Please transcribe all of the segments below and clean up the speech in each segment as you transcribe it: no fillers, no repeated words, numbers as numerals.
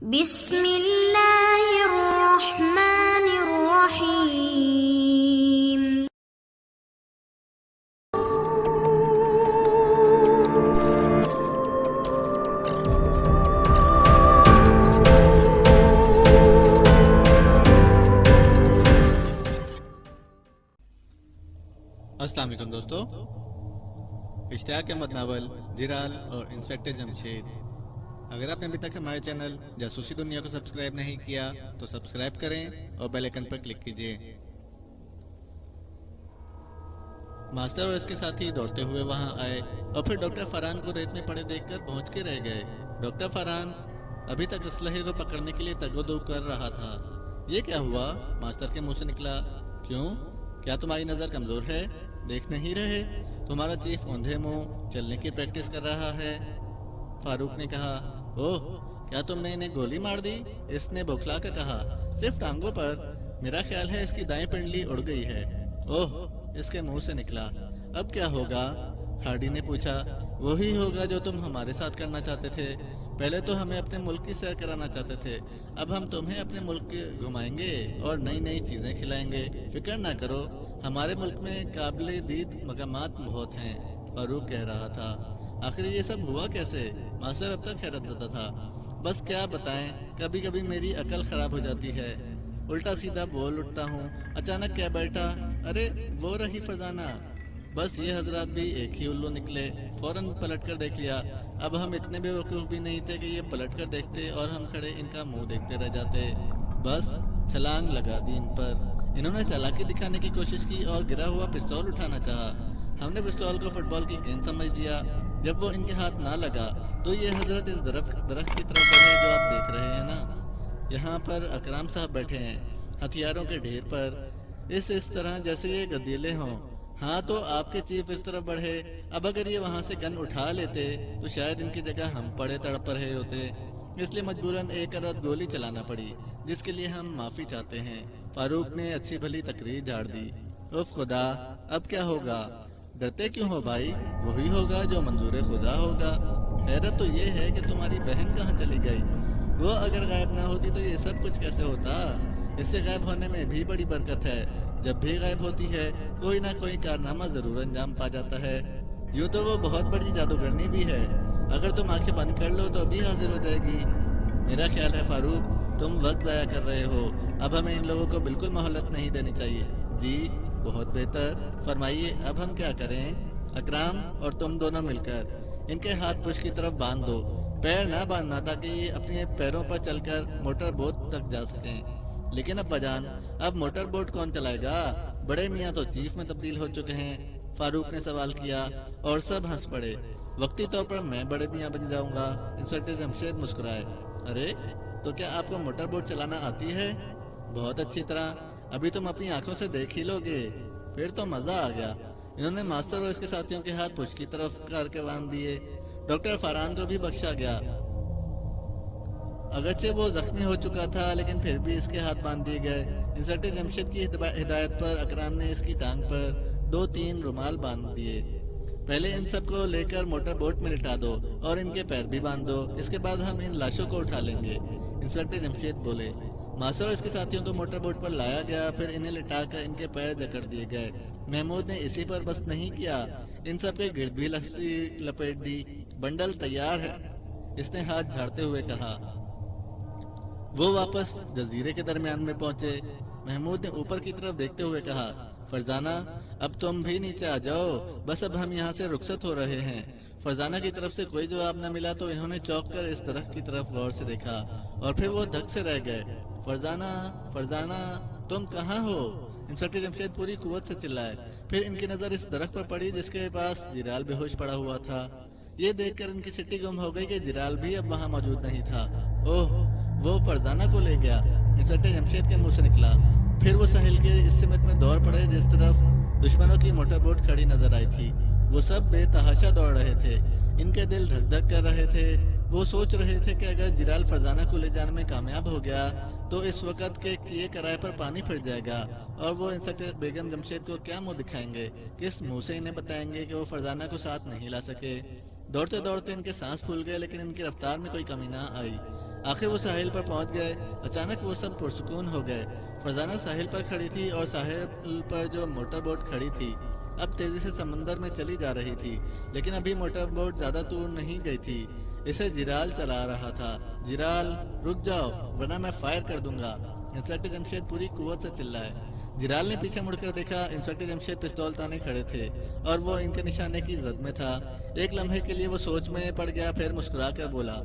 بسم اللہ الرحمن الرحیم۔ السلام علیکم دوستو، اشتیاق احمد ناول جرال اور انسپیکٹر جمشید۔ اگر آپ نے ابھی تک ہمارے چینل جاسوسی دنیا کو سبسکرائب نہیں کیا تو سبسکرائب کریں اور بیل آئیکن پر کلک کیجیے۔ ماسٹر اور اس کے ساتھی دوڑتے ہوئے وہاں آئے اور پھر ڈاکٹر فرحان کو ریت میں پڑے دیکھ کر پہنچ کے رہ گئے۔ ڈاکٹر فرحان ابھی تک اسلحے کو پکڑنے کے لیے تگ و دو کر رہا تھا۔ یہ کیا ہوا؟ ماسٹر کے منہ سے نکلا۔ کیوں؟ کیا تمہاری نظر کمزور ہے؟ دیکھ نہیں رہے؟ تمہارا چیف اوندھے منہ چلنے کی پریکٹس کر رہا ہے۔ فاروق نے کہا، اوہ کیا تم نے انہیں گولی مار دی؟ اس نے بوکھلا کر کہا، صرف ٹانگوں پر، میرا خیال ہے اس کی دائیں پنڈلی اڑ گئی ہے۔ اوہ، اس کے منہ سے نکلا۔ اب کیا ہوگا؟ ہارڈی نے پوچھا۔ وہی ہوگا جو تم ہمارے ساتھ کرنا چاہتے تھے۔ پہلے تو ہمیں اپنے ملک کی سیر کرانا چاہتے تھے، اب ہم تمہیں اپنے ملک گھمائیں گے اور نئی نئی چیزیں کھلائیں گے۔ فکر نہ کرو، ہمارے ملک میں قابل دید مقامات بہت ہیں۔ فاروق کہہ رہا تھا، آخر یہ سب ہوا کیسے؟ ماسٹر اب تک حیرت زدہ تھا۔ بس کیا بتائیں، کبھی کبھی میری عقل خراب ہو جاتی ہے، الٹا سیدھا بول اٹھتا ہوں۔ اچانک کیا بیٹھا، ارے وہ رہی فرزانہ۔ بس یہ حضرات بھی ایک ہی الو نکلے، فوراً پلٹ کر دیکھ لیا۔ اب ہم اتنے بے وقوف بھی نہیں تھے کہ یہ پلٹ کر دیکھتے اور ہم کھڑے ان کا منہ دیکھتے رہ جاتے۔ بس چھلانگ لگا دی ان پر۔ انہوں نے چالاکی دکھانے کی کوشش کی اور گرا ہوا پستول اٹھانا چاہا۔ ہم نے پستول کو فٹ بال کی گیند سمجھ لیا۔ جب وہ ان کے ہاتھ نہ لگا تو یہ حضرت اس درخت کی طرف بڑھے جو آپ دیکھ رہے ہیں نا۔ یہاں پر اکرام صاحب بیٹھے ہیں، ہتھیاروں کے ڈھیر پر، اس طرح جیسے یہ گدیلے ہوں۔ ہاں تو آپ کے چیف اس طرف بڑھے، اب اگر یہ وہاں سے گن اٹھا لیتے تو شاید ان کی جگہ ہم پڑے تڑپ رہے ہوتے، اس لیے مجبوراً ایک عدد گولی چلانا پڑی، جس کے لیے ہم معافی چاہتے ہیں۔ فاروق نے اچھی بھلی تقریر جھاڑ دی۔ اف خدا، اب کیا ہوگا؟ ڈرتے کیوں ہو بھائی؟ وہی ہوگا جو منظور خدا ہوگا۔ حیرت تو یہ ہے کہ تمہاری بہن کہاں چلی گئی؟ وہ اگر غائب نہ ہوتی تو یہ سب کچھ کیسے ہوتا؟ اس سے غائب ہونے میں بھی بڑی برکت ہے، جب بھی غائب ہوتی ہے کوئی نہ کوئی کارنامہ ضرور انجام پا جاتا ہے۔ یوں تو وہ بہت بڑی جادوگرنی بھی ہے، اگر تم آنکھیں بند کر لو تو بھی حاضر ہو جائے گی۔ میرا خیال ہے فاروق، تم وقت ضائع کر رہے ہو، اب ہمیں ان لوگوں کو بالکل مہلت نہیں دینی چاہیے۔ جی بہت بہتر، فرمائیے اب ہم کیا کریں؟ اکرام اور تم دونوں مل کر ان کے ہاتھ پشت کی طرف باندھ دو، پیر نہ باندھنا تاکہ یہ اپنے پیروں پر چل کر موٹر بوٹ تک جا سکیں۔ لیکن ابا جان، اب موٹر بوٹ کون چلائے گا؟ بڑے میاں تو چیف میں تبدیل ہو چکے ہیں، فاروق نے سوال کیا اور سب ہنس پڑے۔ وقتی طور پر میں بڑے میاں بن جاؤں گا، انسپکٹر جمشید مسکرائے۔ ارے تو کیا آپ کو موٹر بوٹ چلانا آتی ہے؟ بہت اچھی طرح، ابھی تم اپنی آنکھوں سے دیکھ ہی لوگے، پھر تو مزہ آ گیا۔ انہوں نے ماسٹر اور اس کے ساتھیوں کے ہاتھ پشت کی طرف کر کے باندھ دیے۔ ڈاکٹر فرحان کو بھی بخشا گیا، اگرچہ وہ زخمی ہو چکا تھا لیکن پھر بھی اس کے ہاتھ باندھ دیے گئے۔ انسپکٹر جمشید کی ہدایت پر اکرام نے اس کی ٹانگ پر 2-3 رومال باندھ دیے۔ پہلے ان سب کو لے کر موٹر بوٹ میں لٹا دو اور ان کے پیر بھی باندھ دو، اس کے بعد ہم ان لاشوں کو اٹھا لیں گے، انسپکٹر جمشید بولے۔ ماسٹر اور اس کے ساتھیوں کو موٹر بوٹ پر لایا گیا، پھر انہیں لٹا کر ان کے پیر جکڑ دیے گئے۔ محمود نے اسی پر بس نہیں کیا، ان سب کے گرد بھی رسی لپیٹ دی۔ بنڈل تیار ہے، اس نے ہاتھ جھاڑتے ہوئے کہا۔ وہ واپس جزیرے کے درمیان میں پہنچے۔ محمود نے اوپر کی طرف دیکھتے ہوئے کہا، فرزانہ اب تم بھی نیچے آ جاؤ، بس اب ہم یہاں سے رخصت ہو رہے ہیں۔ فرزانہ کی طرف سے کوئی جواب نہ ملا تو انہوں نے چونک کر اس درخت کی طرف غور سے دیکھا اور پھر وہ دھک سے رہ گئے۔ فرزانہ، فرزانہ تم کہاں ہو؟ انسپکٹر جمشید پوری قوت سے چلائے۔ پھر ان کی نظر اس درخت پر پڑی جس کے پاس جرال بے ہوش پڑا ہوا تھا۔ یہ دیکھ کر ان کی سٹی گم ہو گئی کہ جرال بھی اب وہاں موجود نہیں تھا۔ اوہ، وہ فرزانہ کو لے گیا، انسپکٹر جمشید کے منہ سے نکلا۔ پھر وہ ساحل کے اس سمت میں دوڑ پڑے جس طرف دشمنوں کی موٹر بوٹ کھڑی نظر آئی تھی۔ وہ سب بے تحاشا دوڑ رہے تھے، ان کے دل دھک دھک کر رہے تھے۔ وہ سوچ رہے تھے کہ اگر جرال فرزانہ کو لے جانے میں کامیاب ہو گیا تو اس وقت کے کیے کرائے پر پانی پھر جائے گا، اور وہ انسپکٹر بیگم جمشید کو کیا منہ دکھائیں گے، کس منہ سے انہیں بتائیں گے کہ وہ فرزانہ کو ساتھ نہیں لا سکے۔ دوڑتے دوڑتے ان کے سانس پھول گئے لیکن ان کی رفتار میں کوئی کمی نہ آئی۔ آخر وہ ساحل پر پہنچ گئے۔ اچانک وہ سب پرسکون ہو گئے۔ فرزانہ ساحل پر کھڑی تھی اور ساحل پر جو موٹر بوٹ کھڑی تھی اب تیزی سے سمندر میں چلی جا رہی تھی، لیکن ابھی موٹر بوٹ زیادہ دور نہیں گئی تھی۔ اسے جرال چلا رہا تھا۔ جرال رک جاؤ ورنہ میں فائر کر دوں گا، انسپکٹر جمشید پوری قوت سے چلائے۔ جرال نے پیچھے مڑ کر دیکھا، انسپکٹر جمشید پستول تانے کھڑے تھے اور وہ ان کے نشانے کی زد میں تھا۔ ایک لمحے کے لیے وہ سوچ میں پڑ گیا، پھر مسکرا کر بولا،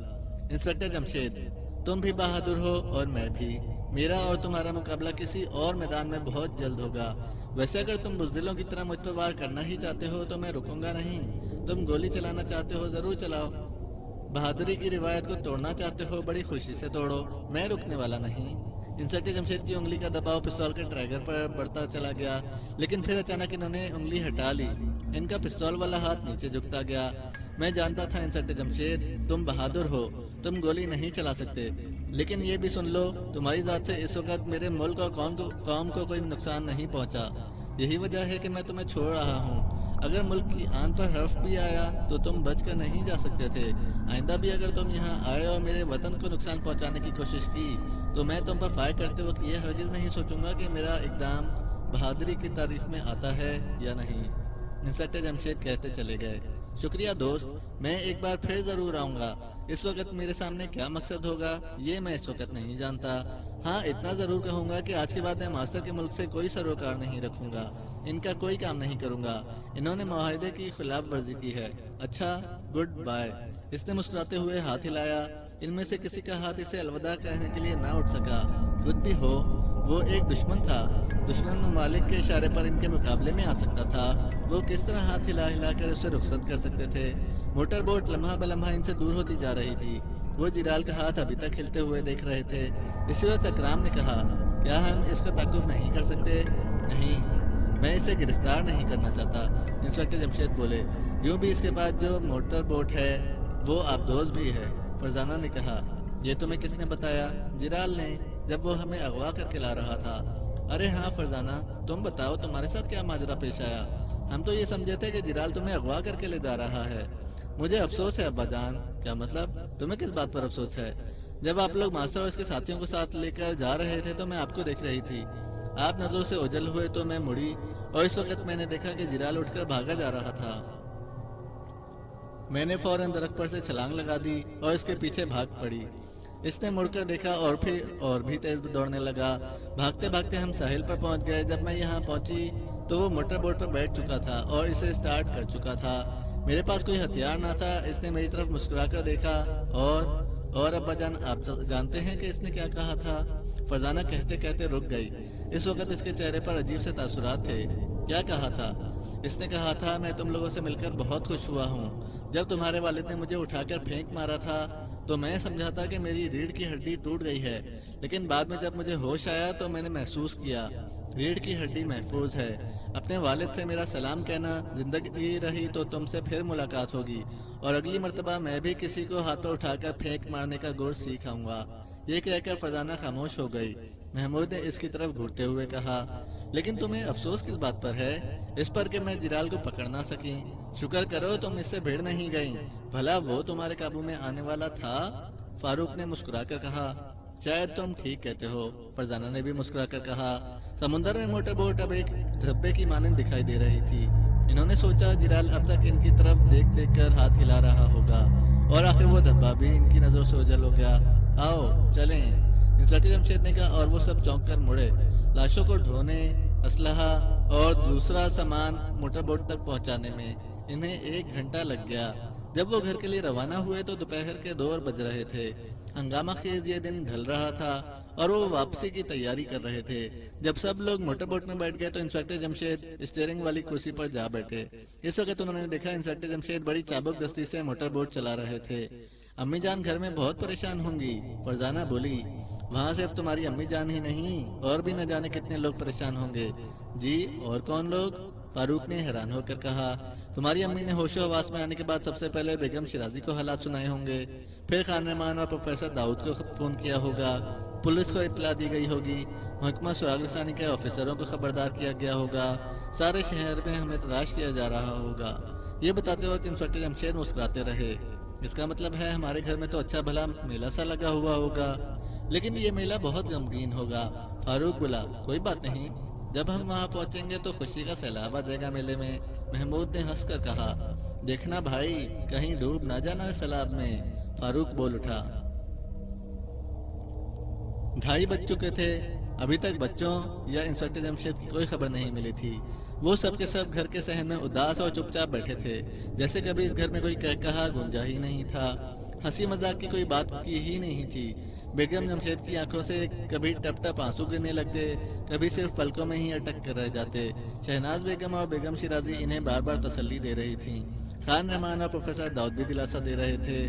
انسپکٹر جمشید تم بھی بہادر ہو اور میں بھی۔ میرا اور تمہارا مقابلہ کسی اور میدان میں بہت جلد ہوگا۔ ویسے اگر تم بزدلوں کی طرح مجھ پر وار کرنا ہی چاہتے ہو تو میں رکوں گا نہیں۔ تم گولی چلانا چاہتے ہو ضرور چلاؤ، بہادری کی روایت کو توڑنا چاہتے ہو بڑی خوشی سے توڑو، میں رکنے والا نہیں۔ انسپکٹر جمشید کی انگلی کا دباؤ پستول کے ٹریگر پر بڑھتا چلا گیا، لیکن پھر اچانک انہوں نے انگلی ہٹا لی۔ ان کا پستول والا ہاتھ نیچے جھکتا گیا۔ میں جانتا تھا انسپکٹر جمشید تم بہادر ہو، تم گولی نہیں چلا سکتے، لیکن یہ بھی سن لو تمہاری ذات سے اس وقت میرے ملک اور قوم کو کوئی نقصان نہیں پہنچا۔ یہی وجہ ہے کہ میں تمہیں چھوڑ رہا ہوں۔ اگر ملک کی آن پر حرف بھی آیا تو تم بچ کر نہیں جا سکتے تھے۔ آئندہ بھی اگر تم یہاں آئے اور میرے وطن کو نقصان پہنچانے کی کوشش کی تو میں تم پر فائر کرتے وقت یہ ہرگز نہیں سوچوں گا کہ میرا اقدام بہادری کی تعریف میں آتا ہے یا نہیں۔ انسپکٹر جمشید کہتے چلے گئے، شکریہ دوست، میں ایک بار پھر ضرور آؤں گا۔ اس وقت میرے سامنے کیا مقصد ہوگا یہ میں اس وقت نہیں جانتا۔ ہاں اتنا ضرور کہوں گا کہ آج کے بعد میں ماسٹر کے ملک سے کوئی سروکار نہیں رکھوں گا، ان کا کوئی کام نہیں کروں گا۔ انہوں نے معاہدے کی خلاف ورزی کی ہے۔ اچھا گڈ بائے۔ اس نے مسکراتے ہوئے ہاتھ ہلایا۔ ان میں سے کسی کا ہاتھ اسے الوداع کہنے کے لیے نہ اٹھ سکا۔ کچھ بھی ہو وہ ایک دشمن تھا، دشمن ممالک کے اشارے پر ان کے مقابلے میں آ سکتا تھا۔ وہ کس طرح ہاتھ ہلا ہلا کر اسے رخصت کر سکتے تھے؟ موٹر بوٹ لمحہ بلمحہ ان سے دور ہوتی جا رہی تھی۔ وہ جرال کا ہاتھ ابھی تک ہلتے ہوئے دیکھ رہے تھے۔ اسی وقت اکرام نے کہا، کیا ہم اس کا تعاقب نہیں کر سکتے؟ نہیں، میں اسے گرفتار نہیں کرنا چاہتا، انسپکٹر جمشید بولے۔ یوں بھی اس کے بعد جو موٹر بوٹ ہے وہ آبدوز بھی ہے، فرزانہ نے کہا۔ یہ تمہیں کس نے بتایا؟ جرال نے، جب وہ ہمیں اغوا کر کے لا رہا تھا۔ ارے ہاں فرزانہ، تم بتاؤ تمہارے ساتھ کیا ماجرا پیش آیا؟ ہم تو یہ سمجھے تھے کہ جرال تمہیں اغوا کر کے لے جا رہا ہے۔ مجھے افسوس ہے ابا جان۔ کیا مطلب؟ تمہیں کس بات پر افسوس ہے؟ جب آپ لوگ ماسٹر اور اس کے ساتھیوں کو ساتھ لے کر جا رہے تھے تو میں آپ کو دیکھ رہی تھی۔ آپ نظروں سے اوجھل ہوئے تو میں مڑی اور اس وقت میں نے دیکھا کہ جرال اٹھ کر بھاگا جا رہا تھا۔ میں نے فوراً درخت پر سے چھلانگ لگا دی اور اس کے پیچھے بھاگ پڑی۔ اس نے مڑ کر دیکھا اور پھر اور بھی تیز دوڑنے لگا۔ بھاگتے بھاگتے ہم ساحل پر پہنچ گئے۔ جب میں یہاں پہنچی تو وہ موٹر بوٹ پر بیٹھ چکا تھا اور اسے سٹارٹ کر چکا تھا۔ میرے پاس کوئی ہتھیار نہ تھا۔ اس نے میری طرف مسکرا کر دیکھا اور ابا جان آپ جانتے ہیں کہ اس نے کیا کہا تھا؟ فرزانہ کہتے کہتے رک گئی۔ اس وقت اس کے چہرے پر عجیب سے تاثرات تھے۔ کیا کہا تھا؟ اس نے کہا تھا، میں تم لوگوں سے مل کر بہت خوش ہوا ہوں۔ جب تمہارے والد نے مجھے اٹھا کر پھینک مارا تھا تو میں سمجھا تھا کہ میری ریڑھ کی ہڈی ٹوٹ گئی ہے، لیکن بعد میں جب مجھے ہوش آیا تو میں نے محسوس کیا ریڑھ کی ہڈی محفوظ ہے۔ اپنے والد سے میرا سلام کہنا، زندگی رہی تو تم سے پھر ملاقات ہوگی اور اگلی مرتبہ میں بھی کسی کو ہاتھ پر اٹھا کر پھینک مارنے کا گور سیکھ آؤں گا۔ یہ کہہ کر فرزانہ خاموش ہو گئی۔ محمود نے اس کی طرف گھورتے ہوئے کہا، لیکن تمہیں افسوس کس بات پر ہے؟ اس پر کہ میں جرال کو پکڑ نہ سکی۔ شکر کرو تم اس سے بھیڑ نہیں گئی، بھلا وہ تمہارے قابو میں آنے والا تھا؟ فاروق نے مسکرا کر کہا۔ شاید تم ٹھیک کہتے ہو، فرزانہ نے بھی مسکرا کر کہا۔ سمندر میں موٹر بوٹ اب ایک دھبے کی مانند دکھائی دے رہی تھی۔ انہوں نے سوچا جرال اب تک ان کی طرف دیکھ دیکھ کر ہاتھ ہلا رہا ہوگا اور آخر وہ دھبا بھی ان کی نظروں سے اوجھل ہو گیا۔ آؤ چلیں، انسپکٹر جمشید نے کہا اور وہ سب چونک کر مڑے۔ لاشوں کو ڈھونے، اسلحہ اور دوسرا سامان موٹر بوٹ تک پہنچانے میں انہیں 1 گھنٹہ لگ گیا۔ جب وہ گھر کے لیے روانہ ہوئے تو دوپہر کے 2 بج رہے تھے۔ ہنگامہ خیز یہ دن ڈھل رہا تھا اور وہ واپسی کی تیاری کر رہے تھے۔ جب سب لوگ موٹر بوٹ میں بیٹھ گئے تو انسپکٹر جمشید اسٹیئرنگ والی کرسی پر جا بیٹھے۔ اس وقت انہوں نے دیکھا انسپکٹر جمشید بڑی چابک دستی سے موٹر بوٹ چلا رہے تھے۔ امی جان گھر میں بہت پریشان ہوں گی، فرزانہ بولی۔ وہاں صرف تمہاری امی جان ہی نہیں اور بھی نہ جانے کتنے لوگ پریشان ہوں گے۔ جی اور کون لوگ؟ فاروق نے حیران ہو کر کہا۔ تمہاری امی نے ہوش و حواس میں آنے کے بعد سب سے پہلے بیگم شیرازی کو حالات سنائے ہوں گے، پھر خان رحمان اور پروفیسر داؤد کو فون کیا ہوگا، پولیس کو اطلاع دی گئی ہوگی، محکمہ سراغ رسانی کے آفیسروں کو خبردار کیا گیا ہوگا، سارے شہر میں ہمیں تلاش کیا جا رہا ہوگا۔ یہ بتاتے وقت انسپکٹر جمشید مسکراتے رہے۔ اس کا مطلب ہے ہمارے گھر میں تو اچھا بھلا میلہ سا لگا ہوا ہوگا، لیکن یہ میلہ بہت غمگین ہوگا۔ فاروق بولا، کوئی بات نہیں، جب ہم وہاں پہنچیں گے تو خوشی کا سیلاب آ جائے گا میلے میں۔ محمود نے ہنس کر کہا، دیکھنا بھائی کہیں ڈوب نہ جانا اس سیلاب میں۔ فاروق بول اٹھا، 2:30 بج چکے تھے، ابھی تک بچوں یا انسپکٹر جمشید کی کوئی خبر نہیں ملی تھی۔ وہ سب کے سب گھر کے صحن میں اداس اور چپ چاپ بیٹھے تھے، جیسے کبھی اس گھر میں کوئی کہا گونجا ہی نہیں تھا، ہنسی مذاق کی کوئی بات کی ہی نہیں تھی۔ بیگم جمشید کی آنکھوں سے کبھی ٹپ ٹپ آنسو گرنے لگتے، کبھی صرف پلکوں میں ہی اٹک کر رہ جاتے۔ شہناز بیگم اور بیگم شیرازی انہیں بار بار تسلی دے رہی تھیں، خان رحمان اور پروفیسر داؤد بھی دلاسا دے رہے تھے۔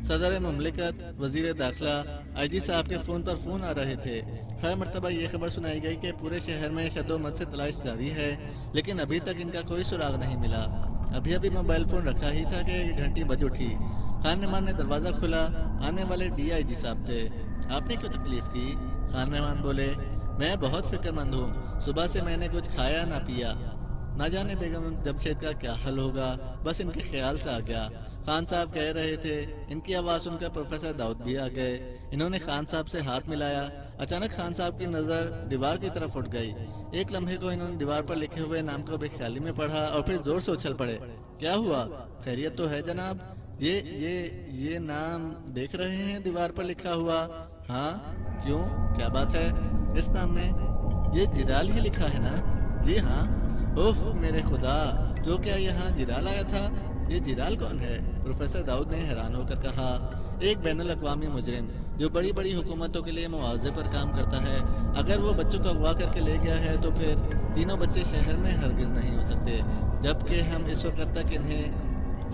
صدر مملکت، وزیر داخلہ، آئی جی صاحب کے فون پر فون آ رہے تھے۔ ہر مرتبہ یہ خبر سنائی گئی کہ پورے شہر میں شد و مد سے تلاش جاری ہے، لیکن ابھی تک ان کا کوئی سراغ نہیں ملا۔ ابھی ابھی موبائل فون رکھا ہی تھا کہ گھنٹی بج اٹھی۔ خان رحمان نے دروازہ کھولا، آنے والے ڈی آئی جی صاحب تھے۔ آپ نے کیوں تکلیف کی؟ خان رحمان بولے، میں بہت فکر مند ہوں، صبح سے میں نے کچھ کھایا نہ پیا، نہ جانے بیگم جمشید کا کیا حل ہوگا، بس ان کے خیال سے آ گیا۔ خان صاحب کہہ رہے تھے، ان کی آواز سن کر پروفیسر داؤد بھی آ گئے۔ انہوں نے خان صاحب سے ہاتھ ملایا۔ اچانک خان صاحب کی نظر دیوار کی طرف اٹھ گئی۔ ایک لمحے کو انہوں نے دیوار پر لکھے ہوئے نام کو بے خیالی میں پڑھا اور پھر زور سے اچھل پڑے۔ کیا ہوا؟ خیریت تو ہے جناب؟ یہ نام دیکھ رہے ہیں دیوار پر لکھا ہوا؟ ہاں، کیوں، کیا بات ہے اس نام میں؟ یہ جرال ہی لکھا ہے نا؟ جی ہاں۔ اوف میرے خدا، تو کیا یہاں جرال آیا تھا؟ یہ جرال کون ہے؟ پروفیسر داؤد نے حیران ہو کر کہا، ایک بین الاقوامی مجرم جو بڑی بڑی حکومتوں کے لیے معاوضے پر کام کرتا ہے۔ اگر وہ بچوں کو اغوا کر کے لے گیا ہے تو پھر تینوں بچے شہر میں ہرگز نہیں ہو سکتے، جبکہ ہم اس وقت تک انہیں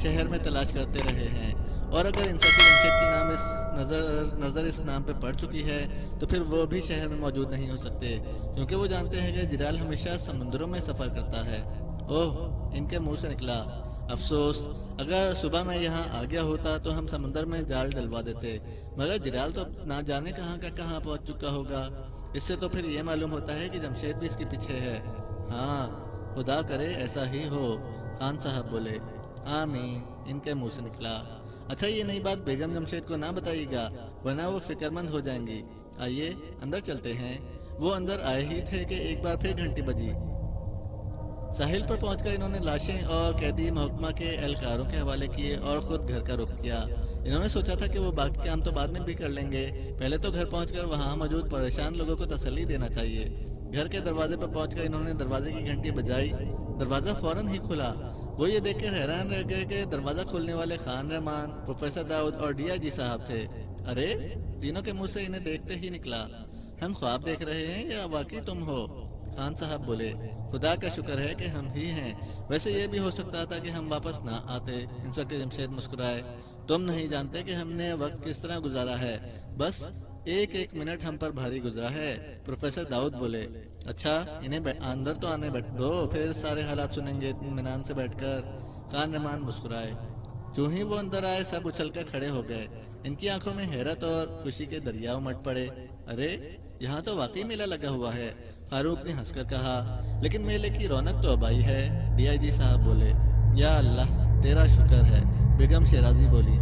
شہر میں تلاش کرتے رہے ہیں۔ اور اگر انسپکٹر جمشید کی نام نظر اس نام پہ پڑ چکی ہے تو پھر وہ بھی شہر میں موجود نہیں ہو سکتے، کیونکہ وہ جانتے ہیں کہ جرال ہمیشہ سمندروں میں سفر کرتا ہے۔ اوہ، ان کے منہ سے نکلا، افسوس، اگر صبح میں یہاں آ گیا ہوتا تو ہم سمندر میں جال ڈلوا دیتے، مگر جرال تو نہ جانے کہاں کا کہاں پہنچ چکا ہوگا۔ اس سے تو پھر یہ معلوم ہوتا ہے کہ جمشید بھی اس کے پیچھے ہے۔ ہاں، خدا کرے ایسا ہی ہو، خان صاحب بولے۔ آمین، ان کے منہ سے نکلا۔ اچھا یہ نئی بات بیگم جمشید کو نہ بتائیے گا، ورنہ وہ فکر مند ہو جائیں گی۔ آئیے اندر چلتے ہیں۔ وہ اندر آئے ہی تھے کہ ایک بار پھر گھنٹی بجی۔ ساحل پر پہنچ کر انہوں نے لاشیں اور قیدی محکمہ کے اہلکاروں کے حوالے کیے اور خود گھر کا رخ کیا۔ انہوں نے سوچا تھا کہ وہ باقی کام تو بعد میں بھی کر لیں گے، پہلے تو گھر پہنچ کر وہاں موجود پریشان لوگوں کو تسلی دینا چاہیے۔ گھر کے دروازے پر پہنچ کر انہوں نے دروازے کی گھنٹی بجائی۔ دروازہ فوراً ہی کھلا۔ وہ یہ دیکھ کر حیران رہ گئے کہ دروازہ کھولنے والے خان رحمان، پروفیسر داؤد اور ڈی آئی جی صاحب تھے۔ ارے، تینوں کے منہ سے انہیں دیکھتے ہی نکلا، ہم خواب دیکھ رہے ہیں یا واقعی تم ہو؟ خان صاحب بولے، خدا کا شکر ہے کہ ہم ہی ہیں، ویسے یہ بھی ہو سکتا تھا کہ ہم واپس نہ آتے۔ انسپکٹر جمشید مسکرائے، تم نہیں جانتے کہ ہم نے وقت کس طرح گزارا ہے، بس ایک ایک منٹ ہم پر بھاری گزرا ہے۔ پروفیسر داؤد بولے، اچھا انہیں اندر تو آنے دو، پھر سارے حالات سنیں گے اطمینان سے بیٹھ کر۔ خان رحمان مسکرائے۔ جو ہی وہ اندر آئے سب اچھل کر کھڑے ہو گئے، ان کی آنکھوں میں حیرت اور خوشی کے دریا امٹ پڑے۔ ارے، یہاں تو واقعی میلہ لگا ہوا ہے، فاروق نے ہنس کر کہا۔ لیکن میلے کی رونق تو اب آئی ہے، ڈی آئی جی صاحب بولے۔ یا اللہ، تیرا شکر ہے، بیگم شیرازی بولی۔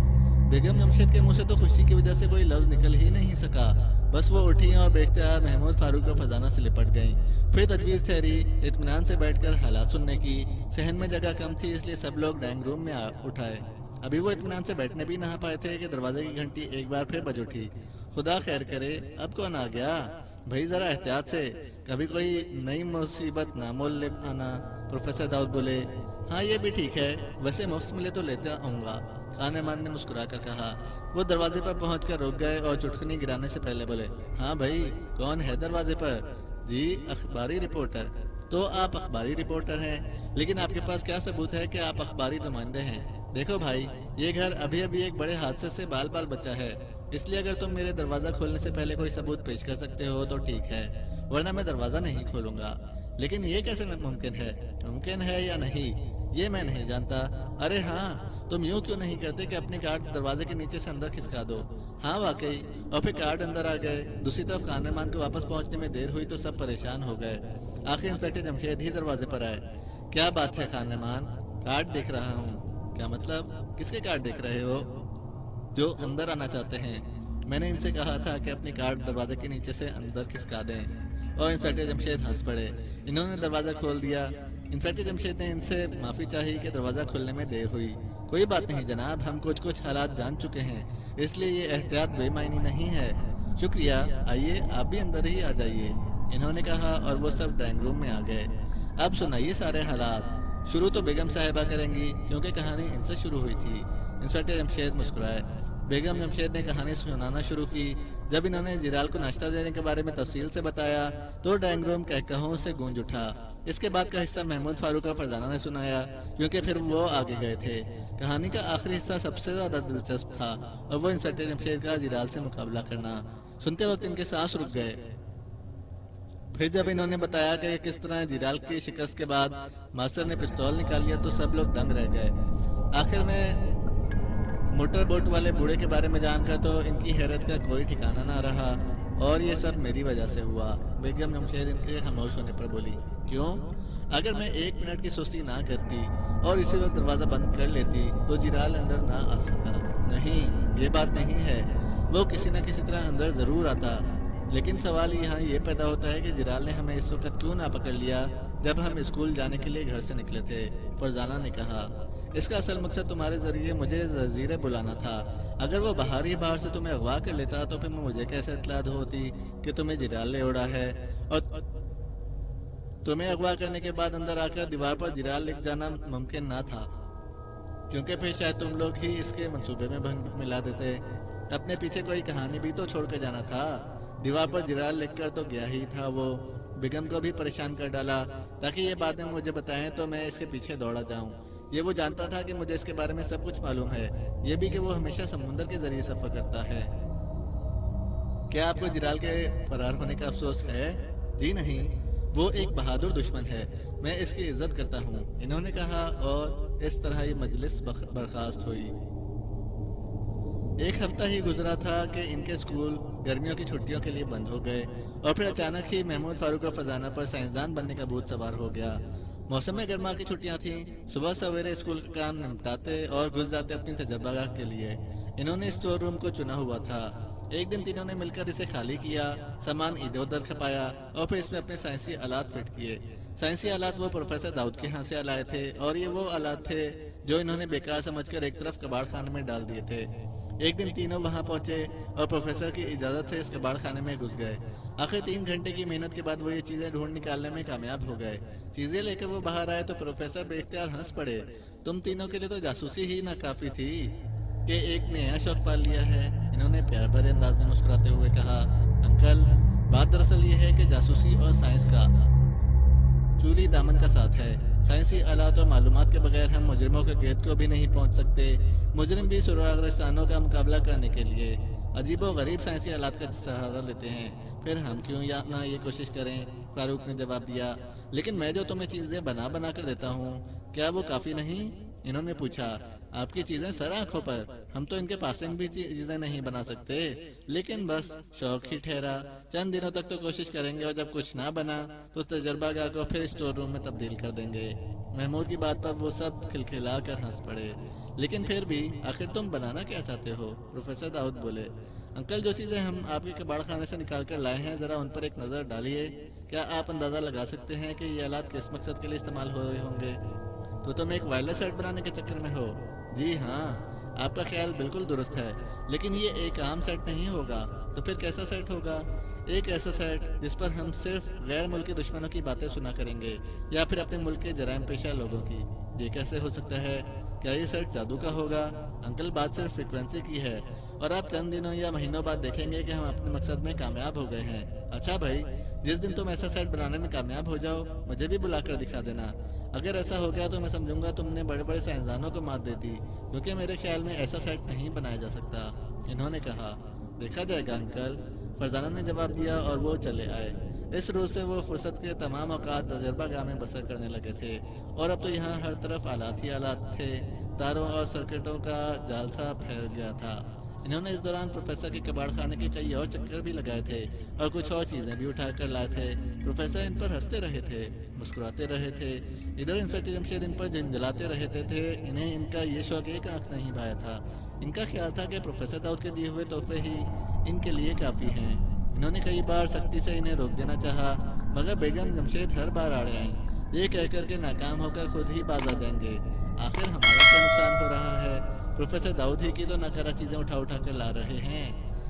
بیگم جمشید کے منہ سے تو خوشی کی وجہ سے کوئی لفظ نکل ہی نہیں سکا، بس وہ اٹھی اور بے اختیار محمود فاروق اور فضانہ سے لپٹ گئیں۔ پھر تجویز ٹھہری اطمینان سے بیٹھ کر حالات سننے کی۔ صحن میں جگہ کم تھی، اس لیے سب لوگ ڈرائنگ روم میں اٹھائے۔ ابھی وہ اطمینان سے بیٹھنے بھی نہ پائے تھے کہ دروازے کی گھنٹی ایک بار پھر بج اٹھی۔ خدا خیر کرے، اب کون آ گیا؟ بھائی ذرا احتیاط سے، کبھی کوئی نئی مصیبت نامول لے آنا۔ پروفیسر داؤد بولے، ہاں یہ بھی ٹھیک ہے، ویسے مفت ملے تو لیتا آؤں گا۔ خان رحمان نے مسکرا کر کہا۔ وہ دروازے پر پہنچ کر رک گئے اور چٹکنی گرانے سے پہلے بولے، ہاں بھائی، کون ہے دروازے پر؟ جی، اخباری رپورٹر۔ تو آپ اخباری رپورٹر ہیں، لیکن آپ کے پاس کیا ثبوت ہے کہ آپ اخباری نمائندے ہیں؟ دیکھو بھائی، یہ گھر ابھی ابھی ایک بڑے حادثے سے بال بال بچا ہے، اس لیے اگر تم میرے دروازہ کھولنے سے پہلے کوئی ثبوت پیش کر سکتے ہو تو ٹھیک ہے، ورنہ میں دروازہ نہیں کھولوں گا۔ لیکن یہ کیسے ممکن ہے یا نہیں، یہ میں نہیں جانتا۔ ارے ہاں، تم یوں کیوں نہیں کرتے کہ اپنی کارڈ دروازے کے نیچے سے اندر کھسکا دو؟ ہاں واقعی، اور پھر کارڈ اندر آ گئے۔ دوسری طرف خان رحمان کو واپس پہنچنے میں دیر ہوئی تو سب پریشان ہو گئے۔ آخر انسپکٹر جمشید ہی دروازے پر آئے۔ کیا بات ہے خان رحمان؟ کارڈ دیکھ رہا ہوں۔ کیا مطلب؟ کس کے کارڈ دیکھ رہے ہو؟ جو اندر آنا چاہتے ہیں۔ میں نے ان سے کہا تھا کہ اپنی کارڈ دروازے کے نیچے سے اندر کھسکا دیں، اور انسپیکٹر جمشید ہنس پڑے۔ انہوں نے دروازہ کھول دیا۔ انسپیکٹر جمشید نے ان سے معافی چاہی کہ دروازہ کھلنے میں دیر ہوئی۔ کوئی بات نہیں جناب، ہم کچھ حالات جان چکے ہیں، اس لیے یہ احتیاط بے معنی نہیں ہے۔ شکریہ، آئیے آپ بھی اندر ہی آ جائیے، انہوں نے کہا، اور وہ سب ڈرائنگ روم میں آ گئے۔ اب سنائیے سارے حالات۔ شروع تو بیگم صاحبہ کریں گی کیونکہ کہانی ان سے شروع ہوئی تھی۔ انسپیکٹر جمشید مسکرائے۔ بیگم جمشید نے کہانی سنانا شروع کی۔ جب انہوں نے جیرال کو ناشتہ دینے کے بارے میں تفصیل سے بتایا تو ڈرائنگ روم کہکہوں سے گونج اٹھا۔ اس کے بعد کا حصہ محمود فاروق اور فرزانہ نے سنایا کیونکہ پھر وہ آگے گئے تھے۔ کہانی کا آخری حصہ سب سے زیادہ دلچسپ تھا اور وہ انسپیکٹر جمشید کا جیرال سے مقابلہ کرنا۔ سنتے وقت ان کے سانس رک گئے۔ پھر جب انہوں نے بتایا کہ کس طرح جیرال کی شکست کے بعد ماسٹر نے پستول نکال لیا تو سب لوگ دنگ رہ گئے۔ آخر میں موٹر بوٹ والے بوڑھے کے بارے میں جان کر تو ان کی حیرت کا کوئی ٹھکانہ نہ رہا، اور یہ سب میری وجہ سے ہوا۔ بیگم جمشید ان کے خاموش ہونے پر بولی، کیوں؟ اگر میں 1 منٹ کی سستی نہ کرتی اور اسی وقت دروازہ بند کر لیتی تو جیرال اندر نہ آ سکتا۔ نہیں، یہ بات نہیں ہے، وہ کسی نہ کسی طرح اندر ضرور آتا، لیکن سوال یہاں یہ پیدا ہوتا ہے کہ جیرال نے ہمیں اس وقت کیوں نہ پکڑ لیا جب ہم اسکول جانے کے لیے گھر سے نکلے تھے؟ فرزانہ نے کہا، اس کا اصل مقصد تمہارے ذریعے مجھے جزیرے بلانا تھا۔ اگر وہ باہر سے تمہیں اغوا کر لیتا تو پھر مجھے کیسے اطلاع ہوتی کہ تمہیں جیرال لے اڑا ہے، اور تمہیں اغوا کرنے کے بعد اندر آ کر دیوار پر جیرال لکھ جانا ممکن نہ تھا، کیونکہ پھر شاید تم لوگ ہی اس کے منصوبے میں بھنگ ملا دیتے۔ اپنے پیچھے کوئی کہانی بھی تو چھوڑ کر جانا تھا۔ دیوار پر جیرال لکھ کر تو گیا ہی تھا وہ۔ بیگم کو بھی پریشان کر ڈالا تاکہ یہ باتیں مجھے بتائیں تو میں اس کے پیچھے دوڑا جاؤں۔ یہ وہ جانتا تھا کہ مجھے اس کے بارے میں سب کچھ معلوم ہے، یہ بھی کہ وہ ہمیشہ سمندر کے ذریعے سفر کرتا ہے۔ کیا آپ کو جیرال کے فرار ہونے کا افسوس ہے؟ جی نہیں، وہ ایک بہادر دشمن ہے، میں اس کی عزت کرتا ہوں، انہوں نے کہا، اور اس طرح یہ مجلس برخاست ہوئی۔ 1 ہفتہ ہی گزرا تھا کہ ان کے اسکول گرمیوں کی چھٹیوں کے لیے بند ہو گئے، اور پھر اچانک ہی محمود فاروق اور فرزانہ پر سائنسدان بننے کا بھوت سوار ہو گیا۔ موسم گرما کی چھٹیاں تھیں، صبح سویرے اسکول کا کام نمٹاتے اور گھس جاتے اپنی تجربہ گاہ کے لیے۔ انہوں نے اسٹور روم کو چنا ہوا تھا۔ ایک دن تینوں نے مل کر اسے خالی کیا، سامان ادھر ادھر کھپایا اور پھر اس میں اپنے سائنسی آلات فٹ کیے۔ سائنسی آلات وہ پروفیسر داؤد کے ہاں سے لائے تھے، اور یہ وہ آلات تھے جو انہوں نے بیکار سمجھ کر ایک طرف کباڑ خانے میں ڈال دیے تھے۔ ایک دن تینوں وہاں پہنچے اور پروفیسر کی اجازت سے اس کباڑ خانے میں گھس گئے۔ آخر 3 گھنٹے کی محنت کے بعد وہ یہ چیزیں ڈھونڈ نکالنے میں کامیاب ہو گئے۔ چیزیں لے کر وہ باہر آئے تو پروفیسر بے اختیار ہنس پڑے۔ تم تینوں کے لیے تو جاسوسی ہی نہ کافی تھی کہ ایک نیا شوق پال لیا ہے، انہوں نے پیار بھرے انداز میں مسکراتے ہوئے کہا۔ انکل، بات دراصل یہ ہے کہ جاسوسی اور سائنس کا چولی دامن کا ساتھ ہے۔ سائنسی آلات اور معلومات کے بغیر ہم مجرموں کے گرد کو بھی نہیں پہنچ سکتے۔ مجرم بھی سراغ رسانوں کا مقابلہ کرنے کے لیے عجیب و غریب سائنسی آلات کا سہارا لیتے ہیں۔ پھر ہم کیوں نہ یہ کوشش کریں؟ فاروق نے جواب دیا۔ لیکن میں جو تمہیں چیزیں بنا کر دیتا ہوں، کیا وہ کافی نہیں؟ انہوں نے پوچھا۔ آپ کی چیزیں سر آنکھوں پر، ہم تو ان کے پاسنگ بھی چیزیں نہیں بنا سکتے، لیکن بس شوق ہی ٹھہرا۔ چند دنوں تک تو کوشش کریں گے، اور جب کچھ نہ بنا تو تجربہ گاہ کو پھر اسٹور روم میں تبدیل کر دیں گے۔ محمود کی بات پر وہ سب کھلکھلا کر ہنس پڑے۔ لیکن پھر بھی آخر تم بنانا کیا چاہتے ہو؟ پروفیسر داؤد بولے۔ انکل، جو چیزیں ہم آپ کے کباڑ خانے سے نکال کر لائے ہیں ذرا ان پر ایک نظر ڈالیے۔ کیا آپ اندازہ لگا سکتے ہیں کہ یہ آلات کس مقصد کے لیے استعمال ہوئے ہوں گے؟ تو تم ایک وائرلیس سیٹ بنانے کے چکر میں ہو؟ جی ہاں، آپ کا خیال بالکل درست ہے، لیکن یہ ایک عام سیٹ نہیں ہوگا۔ تو پھر کیسا سیٹ ہوگا؟ ایک ایسا سیٹ جس پر ہم صرف غیر ملکی دشمنوں کی باتیں سنا کریں گے، یا پھر اپنے ملک کے جرائم پیشہ لوگوں کی۔ یہ کیسے ہو سکتا ہے؟ کیا یہ سیٹ جادو کا ہوگا؟ انکل، بات صرف فریکوینسی کی ہے، اور آپ چند دنوں یا مہینوں بعد دیکھیں گے کہ ہم اپنے مقصد میں کامیاب ہو گئے ہیں۔ اچھا بھائی، جس دن تم ایسا سیٹ بنانے میں کامیاب ہو جاؤ مجھے بھی بلا کر دکھا دینا۔ اگر ایسا ہو گیا تو میں سمجھوں گا تم نے بڑے بڑے سائنسدانوں کو مات دے دی، کیونکہ میرے خیال میں ایسا سیٹ نہیں بنایا جا سکتا، انہوں نے کہا۔ دیکھا جائے گا انکل، فرزانہ نے جواب دیا، اور وہ چلے آئے۔ اس روز سے وہ فرصت کے تمام اوقات تجربہ گاہ میں بسر کرنے لگے تھے، اور اب تو یہاں ہر طرف آلات ہی آلات تھے، تاروں اور سرکٹوں کا جال سا پھیل گیا تھا۔ انہوں نے اس دوران پروفیسر کے کباڑ خانے کے کئی اور چکر بھی لگائے تھے، اور کچھ اور چیزیں بھی اٹھا کر لائے تھے۔ پروفیسر ان پر ہنستے رہے تھے، مسکراتے رہے تھے۔ ادھر انسپیکٹر جمشید ان پر جھنجھلاتے رہتے تھے، انہیں ان کا یہ شوق ایک آنکھ نہیں بھایا تھا۔ ان کا خیال تھا کہ پروفیسر داؤد کے دیے ہوئے تحفے ہی ان کے لیے کافی ہیں۔ انہوں نے کئی بار سختی سے انہیں روک دینا چاہا، مگر بیگم جمشید ہر بار آڑے آئیں، یہ کہہ کر کے ناکام ہو کر خود ہی باز آ جائیں گے۔ آخر ہمارا کیا نقصان ہو رہا ہے؟ پروفیسر داؤد ہی کی تو ناکارہ چیزیں اٹھا اٹھا کر لا رہے ہیں۔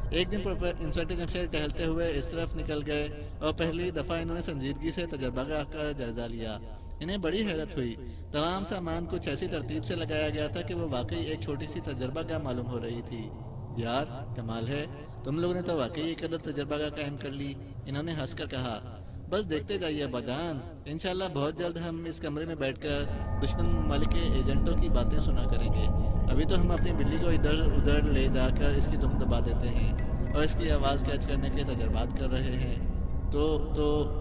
ایک دن انسپکٹر جمشید ٹہلتے ہوئے اس طرف نکل گئے اور پہلی دفعہ انہوں نے سنجیدگی سے تجربہ گاہ کا جائزہ لیا۔ انہیں بڑی حیرت ہوئی، تمام سامان کچھ ایسی ترتیب سے لگایا گیا تھا کہ وہ واقعی ایک چھوٹی سی تجربہ گاہ معلوم ہو رہی تھی۔ یار کمال ہے، تم لوگوں نے تو واقعی ایک قدر تجربہ گاہ قائم کر لی، انہوں نے ہنس کر کہا۔ بس دیکھتے جائیے ابا جان، انشاءاللہ بہت جلد ہم اس کمرے میں بیٹھ کر دشمن ممالک کے ایجنٹوں کی باتیں سنا کریں گے۔ ابھی تو ہم اپنی بلی کو ادھر ادھر لے جا کر اس کی دم دبا دیتے ہیں اور اس کی آواز کیچ کرنے کے تجربات کر رہے ہیں۔ تو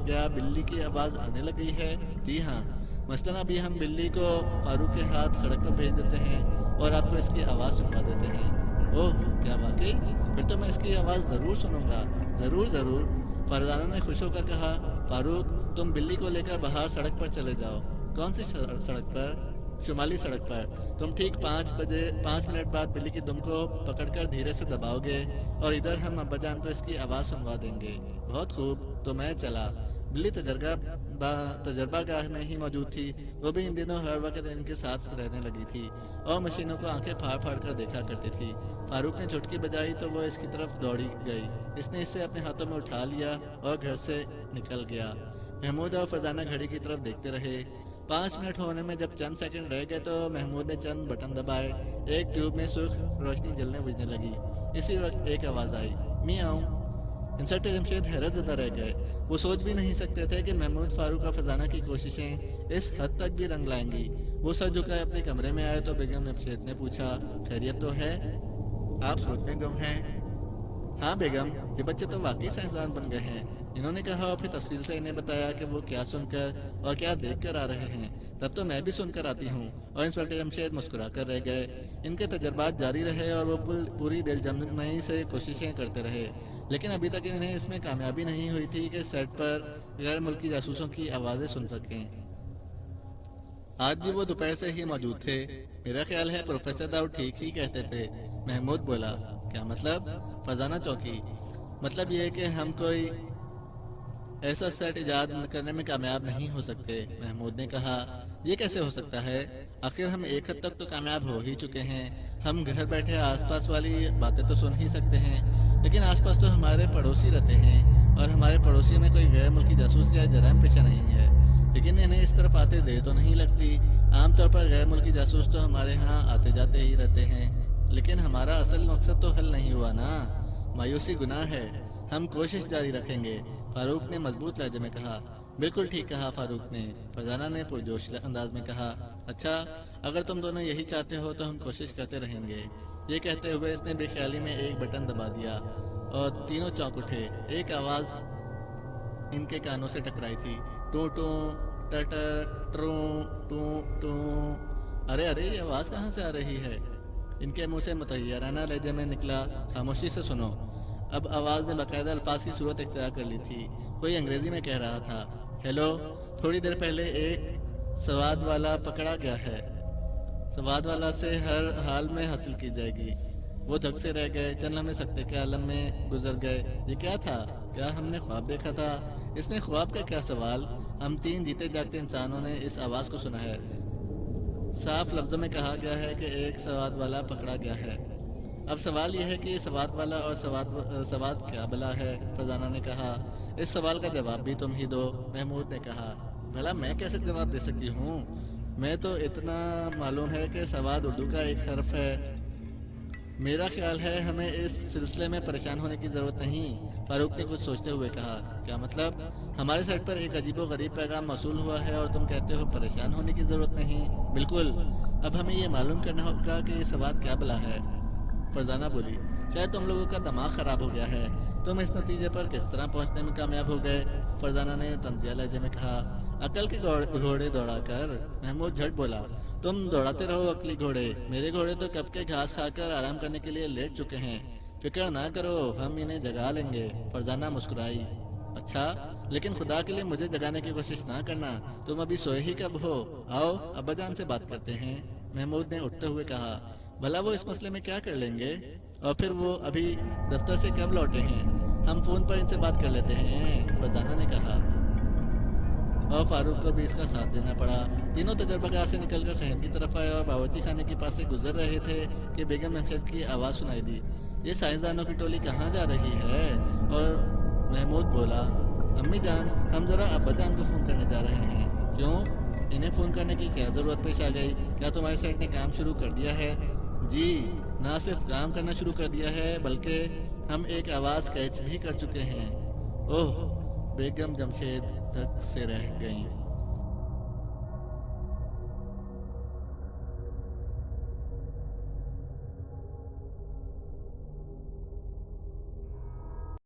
کیا بلی کی آواز آنے لگ گئی ہے؟ جی ہاں، مثلاً ابھی ہم بلی کو فاروق کے ہاتھ سڑک پر بھیج دیتے ہیں اور آپ کو اس کی آواز سنوا دیتے ہیں۔ اوہ کیا واقعی؟ پھر تو میں اس کی آواز ضرور سنوں گا۔ ضرور ضرور، فرزانہ نے خوش ہو کر کہا۔ فاروق تم بلی کو لے کر باہر سڑک پر چلے جاؤ۔ کون سی سڑک پر؟ شمالی سڑک پر۔ تم ٹھیک 5 منٹ بعد بلی کی دم کو پکڑ کر دھیرے سے دباؤ گے اور ادھر ہم ابا جان کو اس کی آواز سنوا دیں گے۔ بہت خوب، تو میں چلا۔ بلی تجربہ گاہ میں ہی موجود تھی، وہ بھی ان دنوں ہر وقت ان کے ساتھ رہنے لگی تھی اور مشینوں کو آنکھیں پھاڑ پھاڑ کر دیکھا کرتی تھی۔ فاروق نے چٹکی بجائی تو وہ اس کی طرف دوڑی گئی، اس نے اسے اپنے ہاتھوں میں اٹھا لیا اور گھر سے نکل گیا۔ محمود اور فرزانہ گھڑی کی طرف دیکھتے رہے۔ 5 منٹ ہونے میں جب چند سیکنڈ رہ گئے تو محمود نے چند بٹن دبائے، ایک ٹیوب میں سرخ روشنی جلنے بجھنے لگی۔ اسی وقت ایک آواز آئی، میاؤں۔ انسپکٹر جمشید حیرت زدہ رہ گئے، وہ سوچ بھی نہیں سکتے تھے کہ محمود فاروق اور فرزانہ کی کوششیں اس حد تک بھی رنگ لائیں گی۔ وہ سر جھکائے اپنے کمرے میں آئے تو بیگم جمشید نے پوچھا، خیریت تو ہے؟ آپ سوچ میں گم ہیں؟ ہاں بیگم، یہ بچے تو واقعی سائنسدان بن گئے ہیں، انہوں نے کہا اور پھر تفصیل سے انہیں بتایا کہ وہ کیا سن کر اور کیا دیکھ کر آ رہے ہیں۔ تب تو میں بھی سن کر آتی ہوں۔ اور انسپکٹر جمشید مسکرا کر رہ گئے۔ ان کے تجربات جاری رہے اور وہ پوری دل جمعی سے کوششیں کرتے رہے، لیکن ابھی تک انہیں اس میں کامیابی نہیں ہوئی تھی کہ سیٹ پر غیر ملکی جاسوسوں کی آوازیں سن سکیں۔ آج بھی وہ دوپہر سے ہی موجود تھے۔ میرا خیال ہے پروفیسر داؤد ٹھیک ہی کہتے تھے، محمود بولا۔ کیا مطلب؟ فرزانہ چونکی۔ مطلب یہ کہ ہم کوئی ایسا سیٹ ایجاد کرنے میں کامیاب نہیں ہو سکتے، محمود نے کہا۔ یہ کیسے ہو سکتا ہے؟ آخر ہم ایک حد تک تو کامیاب ہو ہی چکے ہیں۔ ہم گھر بیٹھے آس پاس والی باتیں تو سن ہی سکتے ہیں، لیکن آس پاس تو ہمارے پڑوسی رہتے ہیں اور ہمارے پڑوسیوں میں کوئی غیر ملکی جاسوس یا جرائم پیشہ نہیں ہے، لیکن انہیں اس طرف آتے دیر تو نہیں لگتی۔ عام طور پر غیر ملکی جاسوس تو ہمارے ہاں آتے جاتے ہی رہتے ہیں، لیکن ہمارا اصل مقصد تو حل نہیں ہوا نا۔ مایوسی گناہ ہے، ہم کوشش جاری رکھیں گے، فاروق نے مضبوط لہجے میں کہا۔ بالکل ٹھیک کہا فاروق نے، فرزانہ نے پرجوش انداز میں کہا۔ اچھا، اگر تم دونوں یہی چاہتے ہو تو ہم کوشش کرتے رہیں گے۔ یہ کہتے ہوئے اس نے بے خیالی میں ایک بٹن دبا دیا اور تینوں چونک اٹھے۔ ایک آواز ان کے کانوں سے ٹکرائی تھی، ٹوں ٹوں ٹٹر ٹروں ٹوں ٹوں۔ ارے یہ آواز کہاں سے آ رہی ہے؟ ان کے منہ سے متحیرانہ لہجے میں نکلا، خاموشی سے سنو۔ اب آواز نے باقاعدہ الفاظ کی صورت اختیار کر لی تھی، کوئی انگریزی میں کہہ رہا تھا، ہیلو، تھوڑی دیر پہلے ایک سواد والا پکڑا گیا ہے، سواد والا سے ہر حال میں حاصل کی جائے گی۔ وہ دھک سے رہ گئے، چند لمحے سکتے کے عالم میں گزر گئے۔ یہ کیا تھا؟ کیا ہم نے خواب دیکھا تھا؟ اس میں خواب کا کیا سوال؟ ہم 3 جیتے جاگتے انسانوں نے اس آواز کو سنا ہے۔ صاف لفظوں میں کہا گیا ہے کہ ایک سواد والا پکڑا گیا ہے۔ اب سوال یہ ہے کہ یہ سواد والا اور سواد کیا بلا ہے؟ فرزانہ نے کہا۔ اس سوال کا جواب بھی تم ہی دو، محمود نے کہا۔ بھلا میں کیسے جواب دے سکتی ہوں؟ میں تو اتنا معلوم ہے کہ سواد اردو کا ایک حرف ہے۔ میرا خیال ہے ہمیں اس سلسلے میں پریشان ہونے کی ضرورت نہیں، فاروق نے کچھ سوچتے ہوئے کہا۔ کیا مطلب؟ ہمارے سائٹ پر ایک عجیب و غریب پیغام موصول ہوا ہے اور تم کہتے ہو پریشان ہونے کی ضرورت نہیں؟ بالکل، اب ہمیں یہ معلوم کرنا ہوگا کہ یہ سواد کیا بلا ہے۔ فرزانہ بولی، شاید تم لوگوں کا دماغ خراب ہو گیا ہے، تم اس نتیجے پر کس طرح پہنچنے میں کامیاب ہو گئے؟ فرزانہ نے طنزیہ لہجے میں کہا۔ عقل کے گھوڑے دوڑا کر، محمود جھٹ بولا۔ تم دوڑاتے رہو عقلی گھوڑے، میرے گھوڑے تو کب کے گھاس کھا کر آرام کرنے کے لیے لیٹ چکے ہیں، فکر نہ کرو، ہم انہیں جگا لیں گے۔ فرزانہ مسکرائی۔ اچھا، لیکن خدا کے لیے مجھے جگانے کی کوشش نہ کرنا، تم ابھی سوئے ہی کب ہو؟ آؤ ابا جان سے بات کرتے ہیں، محمود نے اٹھتے ہوئے کہا۔ بھلا وہ اس مسئلے میں کیا کر لیں گے؟ اور پھر وہ ابھی دفتر سے کب لوٹے ہیں؟ ہم فون پر ان سے بات کر لیتے ہیں، فرزانہ نے کہا، اور فاروق کو بھی اس کا ساتھ دینا پڑا۔ تینوں تجربہ کار سے نکل کر صحن کی طرف آئے اور باورچی خانے کے پاس سے گزر رہے تھے کہ بیگم جمشید کی آواز سنائی دی، یہ سائنسدانوں کی ٹولی کہاں جا رہی ہے؟ اور محمود بولا، امی جان، ہم ذرا ابا جان کو فون کرنے جا رہے ہیں۔ کیوں؟ انہیں فون کرنے کی کیا ضرورت پیش آ گئی؟ کیا تمہارے سیٹ نے کام شروع کر دیا ہے؟ جی، نہ صرف کام کرنا شروع کر دیا ہے بلکہ ہم ایک آواز کیچ بھی کر چکے ہیں۔ اوہ! بیگم جمشید دھک سے رہ گئیں۔